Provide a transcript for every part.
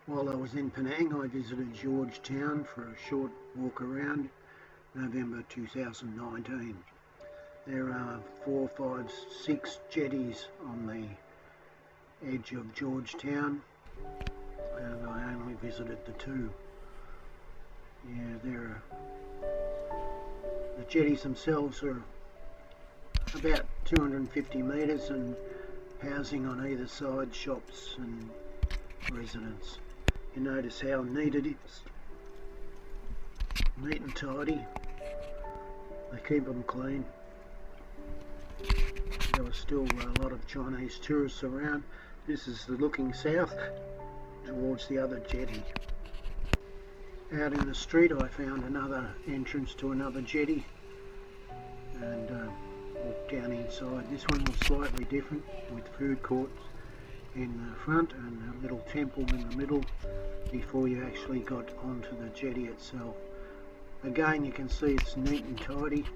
While I was in Penang, I visited Georgetown for a short walk around, November 2019. There are 4, 5, 6 jetties on the edge of Georgetown, and I only visited the 2. The jetties themselves are about 250 metres and housing on either side shops and residents. You notice how neat it is, neat and tidy. They keep them clean. There are still a lot of Chinese tourists around. This is looking south towards the other jetty. Out in the street I found another entrance to another jetty and walked down inside. This one was slightly different, with food courts in the front and a little temple in the middle before you actually got onto the jetty itself. Again, you can see it's neat and tidy,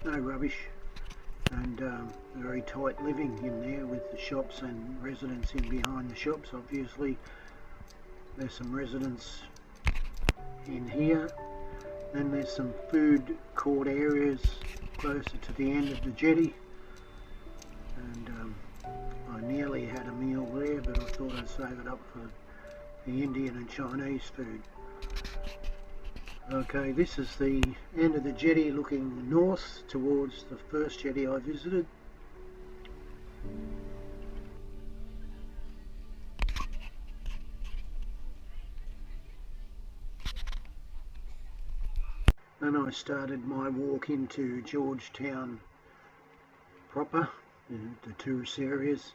no rubbish, and very tight living in there with the shops and residents in behind the shops. Obviously there's some residents in here. Then there's some food court areas closer to the end of the jetty, and I nearly had a meal there, but I thought I'd save it up for the Indian and Chinese food. Okay, this is the end of the jetty looking north towards the first jetty I visited. Then I started my walk into Georgetown proper, the tourist areas,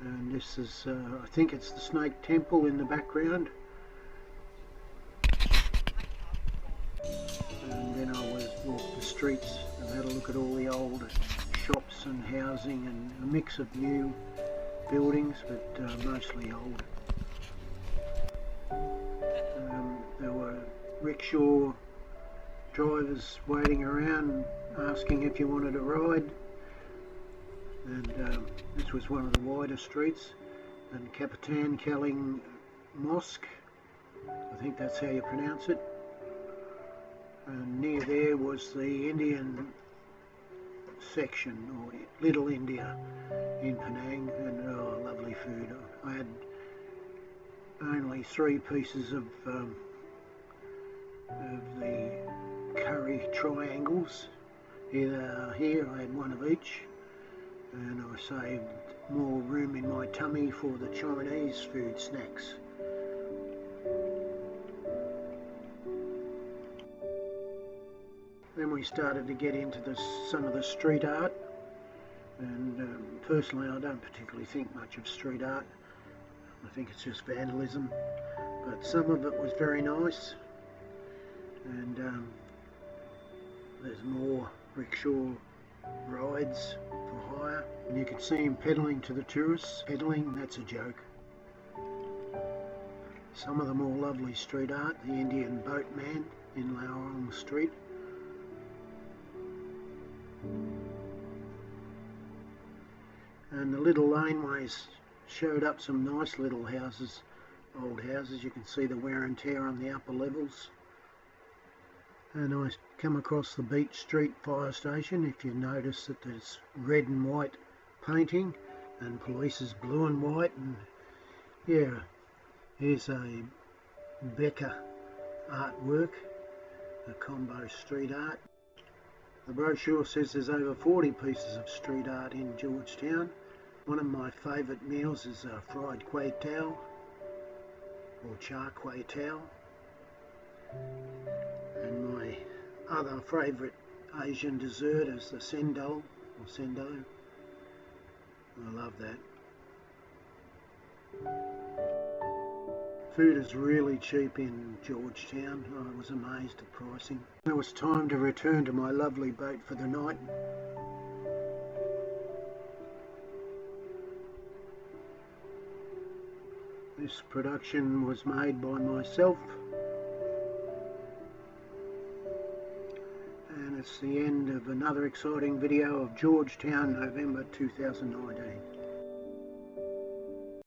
and this is, I think it's the Snake Temple in the background. And then I walked the streets and had a look at all the old shops and housing and a mix of new buildings, but mostly old. There were rickshaw drivers waiting around asking if you wanted a ride, and this was one of the wider streets, and Kapitan Kaling Mosque, I think that's how you pronounce it, and near there was the Indian section, or Little India in Penang, and lovely food. I had only 3 pieces of the curry triangles. Here I had 1 of each, and I saved more room in my tummy for the Chinese food snacks. Then we started to get into some of the street art, and personally I don't particularly think much of street art. I think it's just vandalism, but some of it was very nice, and there's more rickshaw rides for hire, and you can see him pedalling to the tourists. Pedalling, that's a joke. Some of the more lovely street art, the Indian boatman in Lorong Street. And the little laneways showed up some nice little houses, old houses. You can see the wear and tear on the upper levels. And I come across the Beach Street fire station. If you notice that there's red and white painting and police is blue and white, and yeah, here's a Becker artwork, a combo street art. The brochure says there's over 40 pieces of street art in Georgetown. One of my favourite meals is fried kway teow, or char kway teow. And my other favourite Asian dessert is the sendol, or sendo. I love that. Food is really cheap in Georgetown. I was amazed at pricing. It was time to return to my lovely boat for the night. This production was made by myself, and it's the end of another exciting video of Georgetown, November 2019.